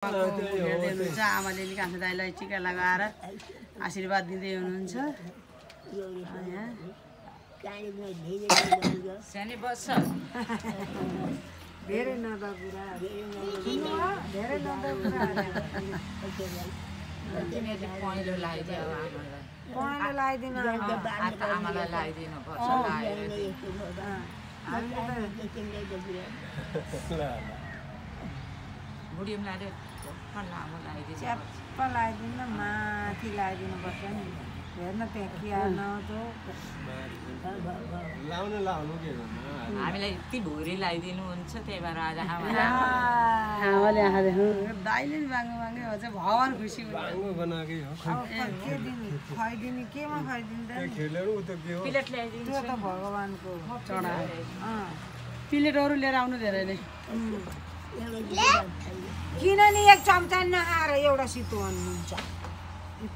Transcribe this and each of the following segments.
हेर्दै हुनुहुन्छ आमाले नि कान्छो दाइलाई टिका लगाएर आशीर्वाद दिँदै हुनुहुन्छ। सानी बस्छ धेरै नदपुरा पहेँलो लगाइदियो पहेँलो लगाइदिनु आमालाई लगाइदिनु पर्छ बुढी पनि लामो लगाइदिन्छ च्याप्प लगाइदिनु माथि लगाइदिनु पर्छ नि। हेर्न त्यहाँ के हामीलाई यति भुरी लगाइदिनु हुन्छ त्यही भएर आज आमाले आँखा देख्नु दाइले नि बाङ्गो बाङ्गै हो चाहिँ भगवान् खुसी हुन्छ। के दिने खुवाइदिने केमा खुवाइदिनु त प्लेट ल्याइदिन्छ त्यो त भगवान्को चढा प्लेटहरू लिएर आउनु धेरै नै किन नि एक चम्चा नखाएर एउटा सितो अन्नुहुन्छ।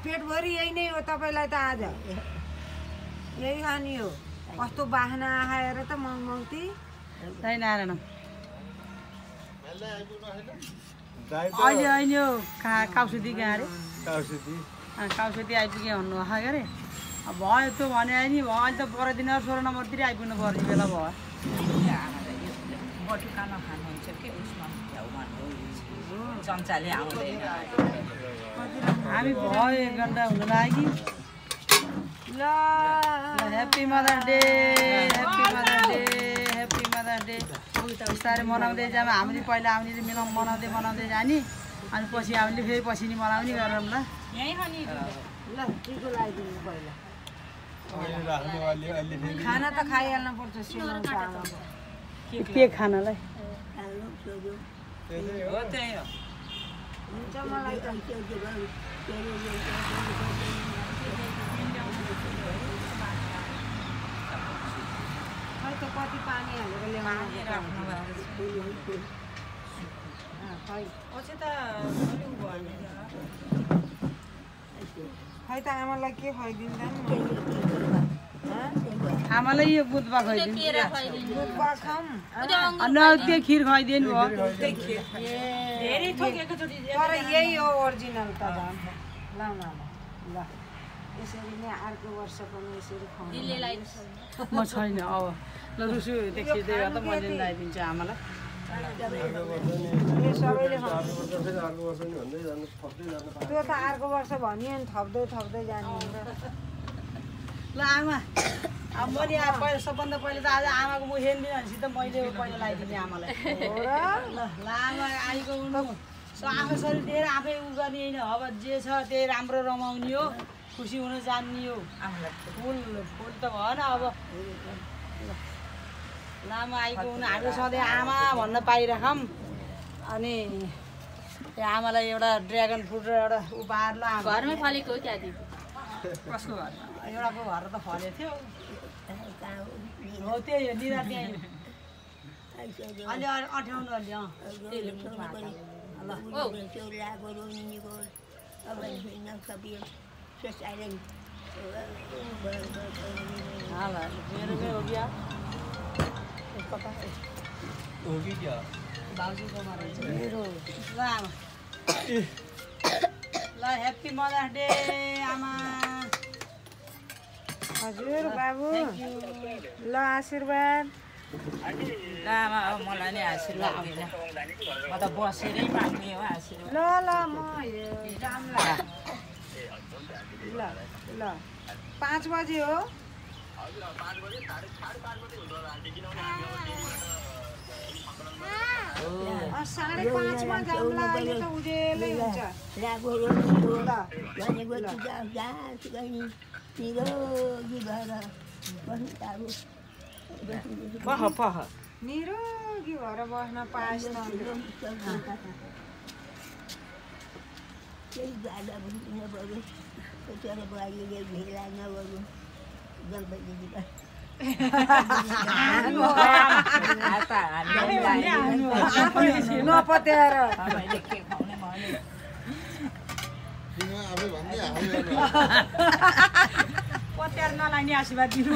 पेटभरि यही नै हो तपाईँलाई त आज यही खाने हो। कस्तो बाहना आएर त मङमङती दाइ नारायण अहिले अहिले हो काउसुती कहाँ अरे काउसुती आइपुग्यो भन्नु आएको के अरे भयो त्यो भने नि भयो। अहिले त पर्दैन 16 नम्बरतिर आइपुग्नु पर्ने बेला भयो। बटुका नखानुहुन्छ के उसमा चम्चाले आउँदैन हामी भयो 1 घन्टा हुन लाग्यो। ल happy mother day happy mother day happy mother day बिस्तारै मनाउँदै जाऊँ। हामीले पहिला हामीले मनाउँदै जाने अनि पछि हामीले फेरि पछि नि मनाउने गरौँ ल। ल टिको लगाइदिनु पहिला खाना त खाइहाल्नु पर्छ सेवा चामलको के खानालाई हो त्यही हो हुन्छ मलाई त खै त कति पानी हालेर ल्याउनु राख्नु खै पछि त खै त आमालाई के खुवाइदिँदा नि आमालाई यो बुधबा खुवाइदिनु दुधबा खाऊँ न त्यो खिर खुवाइदिनु भयो। धेरै थोकेको चोटि तर यही हो ओरिजिनल त झन् ल न ल यसरी नै अर्को वर्ष पनि यसरी खुवाउनु म छैन अब ल रुसु देखिँदै गर्दा मैले लगाइदिन्छु आमालाई। सबैले त्यो त अर्को वर्ष भनियो नि थप्दै थप्दै जाने ल आमा अब म नि पहिला सबभन्दा पहिला त आज आमाको मुख हेर्दिनँ भनेपछि त मैले पहिला लगाइदिने आमालाई। ल आमा आईको उनु आफै शरीर दिएर आफै उ गर्ने होइन। अब जे छ त्यही राम्रो रमाउने हो खुसी हुन जान्ने हो। फुल फुल त भएन अब लामा आईको उनु हामी सधैँ आमा भन्न पाइराखौँ। अनि त्यो आमालाई एउटा ड्र्यागन फ्रुट र एउटा उपहार ल घरमै फलेको हो क्या कसको घर एउटाको घर त फलेको थियो हो त्यही हो निरा त्यहीँ अलि अँठ्याउनु अलि मेरोमै हो क्या भाउजूकोमा रहेछ मेरो ल आमा ल ह्याप्पी मदर्स डे आमा। हजुर बाबु ल आशीर्वाद आमा अब मलाई नि आशीर्वाद दिन म त बसेरै माग्ने हो आशीर्वाद। ल ल म जाम्ला ल ल 5 बजे हो 5:30 मा जाम्ला अहिले त उजेलै हुन्छ पह निरोगी भएर बस्न पाएस् त नपत्याएर पत्यार नलाग्ने आशीर्वाद दिनु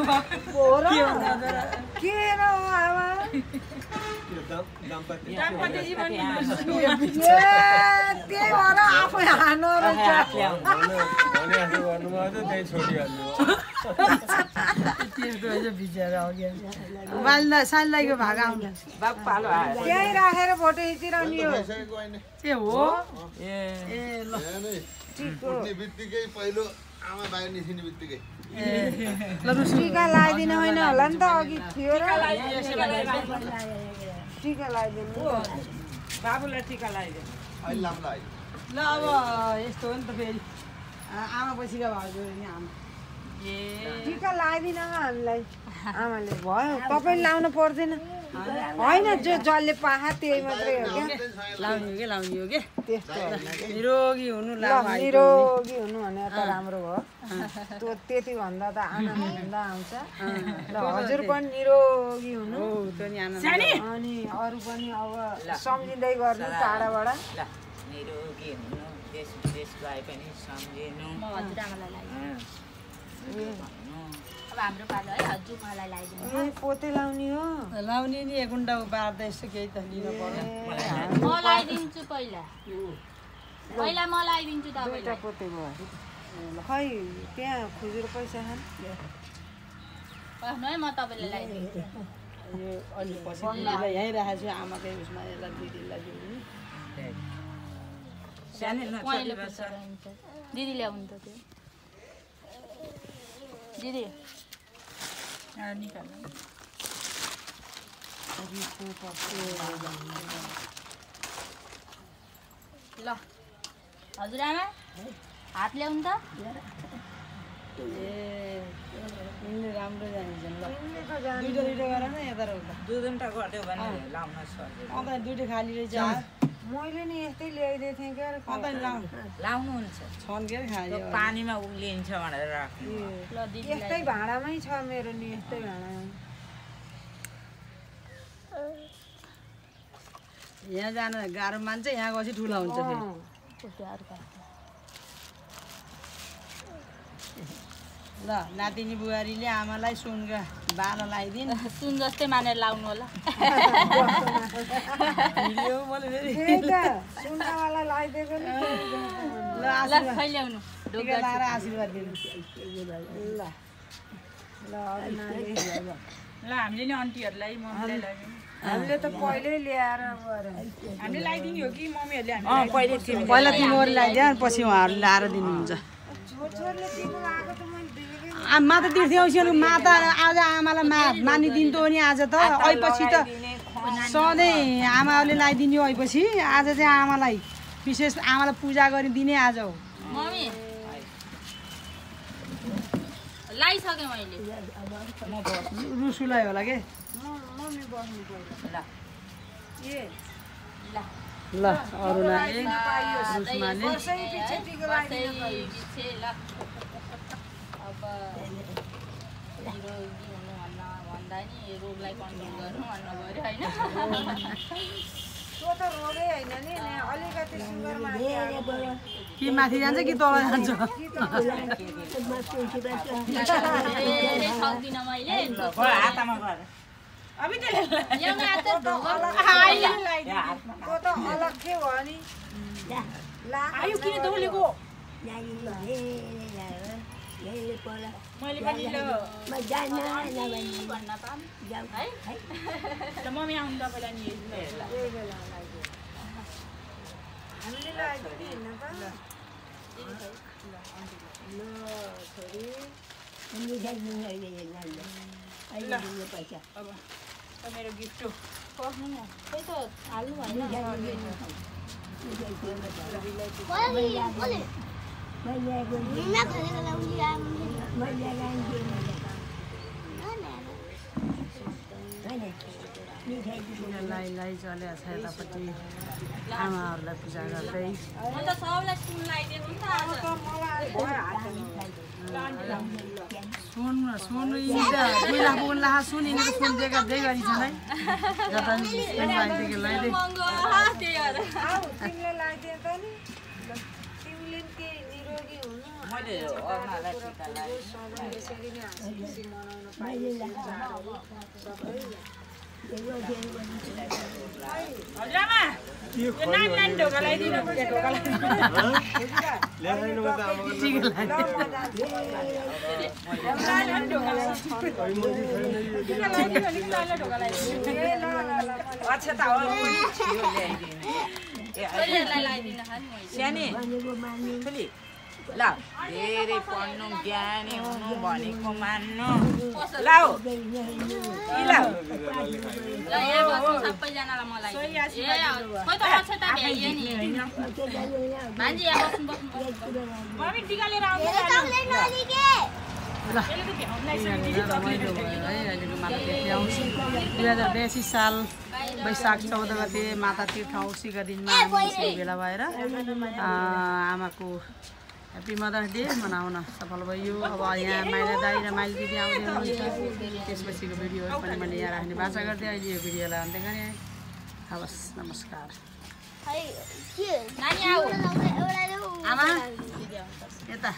के हो आमा त्यही भएर आफै हानो रहेछ सालीको भाग आउनु त्यही राखेर फोटो खिचिरहने हो ए हो ए ल बित्तिकै पहिलो आमा बाहिर निस्किने बित्तिकै टिका लगाइदिनु होइन होला नि त अघि थियो र टिका लगाइदिनु बाबुलाई टिका लगाइदिनु अहिले लाम्ला है ल अब यस्तो हो नि त फेरि आमा पछिका भाउजू नि आमा टिका लगाइदिनु हामीलाई आमाले भयो तपाईँले लाउनु पर्दैन होइन जसले पाहा त्यही मात्रै हो क्या लाउने हो के त्यस्तो निरोगी हुनु निरोगी हुनु भने त राम्रो भयो त्यो त्यति भन्दा त आनन्द हुँदा आउँछ ल हजुर पनि निरोगी हुनु अनि अरू पनि अब सम्झिँदै गर्नु टाढाबाट निरोगी हुनु देश विदेश गए पनि सम्झिनु अब हाम्रो पालो है हजुर मलाई लगाइदिनु पोते लाउने हो लाउने नि एक घन्टा बार्दा यस्तो केही त लिन पर्यो म लगाइदिन्छु पहिला म लगाइदिन्छु दुईटा पोते भयो खै त्यहाँ खुजुर पैसा खान है म तपाईँलाई लगाइदिन्छु यो अलि पछि दिदीलाई यहीँ राखेको छु आमाकै उसमा यसलाई दिदीलाई दिनु दिदी ल्याउनु त त्यो दिदी ल हजुरआमा हात ल्याउनु त यिनले राम्रो जान्छ ल दुईटा गरेर न यता र उता दुईटा गरिदियो भने लाउन सजिलो अन्त दुईटा खाली रहेछ मैले नि यस्तै ल्याइदिएको थिएँ क्या अन्त लाउनुहुन्छ छन् के खायो पानीमा उम्लिन्छ भनेर राख्नु ल दिदी यस्तै भाँडामै छ मेरो नि यस्तै भाँडामा यहाँ जान गाह्रो मान्छ यहाँ गएपछि ठुलो हुन्छ फेरि ल नातिनी बुहारीले आमालाई सुनका बालो लगाइदिन् सुन जस्तै मानेर लाउनु होला भिडियो मैले फेरि त्यही त सुन्दावाला लगाइदिएको नि ल ल खै ल्याउनु टिका लाएर आशीर्वाद दिनु ल ल अरू नानी ल हामीले नि आन्टीहरूलाई मम्मीलाई लगाइदिनु हामीले त पहिल्यै ल्याएर गऱ्यौँ हामीले लगाइदिने हो कि मम्मीहरूले पहिला तिमीहरू लगाइदियो पछि उहाँहरू ल्याएर दिनुहुन्छ छोरछोरले तिम्रो आएको त मैले देखेकै माता तीर्थ्यौसीहरू माता आज आमालाई मानिदिन्थ्यो नि आज त ऐपछि त सधैँ आमाहरूले लगाइदिने हो ऐपछि आज चाहिँ आमालाई विशेष आमालाई पूजा गरिदिने आज हो मम्मी लगाइसकेँ मैले रुसुलाई होला के मम्मी बस्नु पर्यो ए ल अरू नानी रुसमाले वर्षै पछि टिका लगाइदिनु पर्यो पछि ल अब निरोगी हुनु भन्दा नि रोगलाई कन्ट्रोल गर्नु भन्नु पऱ्यो होइन त्यो त रोगै होइन नि अलिकति सुगर माथि कि माथि जान्छ कि तल जान्छ सक्दिनँ मैले हातमा गर ल्याउनु आएको त्यो त अलग्गै भयो नि आयो किन दौलेको मैले पनि ल भन्न पाऊँ है त मम्मी आउनु तपाईँलाई नि हामीले लगाइदिनु होइन त अब मेरो गिफ्ट हो पस्नु न त्यही त हाल्नु भएन लाई चल्या छ यतापट्टि आमाहरूलाई पूजा गर्दै म त सबलाई सुन लगाइदिएको नि त सुन सुन दुई लाख पुग्नु लाख सुन यिनीहरू सुन दिएका दिए गरी छन् है जता लगाइदिएको लगाइदिए महँगो त्यही भएर आऊ तिमीले लगाइदिए त नि तिमीले के निरोगी हुनु मैले अरूलाई टिका लगाएँ सबै यसरी नै हाँसी खुसी मनाउनु पाइन्छ हजुरआमा यो नानी ढोका लगाइदिनु सानी ठुली ल धेरै पढ्नु ज्ञानी हुनु भनेको मान्नु ल सबैजनालाई मलाई खोइ त बस्छ त भ्याइयो नि भान्जी यहाँ बस्नु मम्मी टिका लिएर आउनु ल अहिलेको माता तीर्थ औँसी 2082 साल वैशाख 14 गते माता तीर्थ औँसीका दिनमा हामी भेला भएर आमाको ह्याप्पी मदर्स डे मनाउन सफल भयो। अब यहाँ माइला दाई र माइली दिदी आउँदै हुनुहुन्छ। त्यसपछिको भिडियोहरू पनि मैले यहाँ राख्ने बाचा गर्दै अहिले यो भिडियोलाई अन्त्य गरेँ। हवस्, नमस्कार। नानी आऊ आमा यता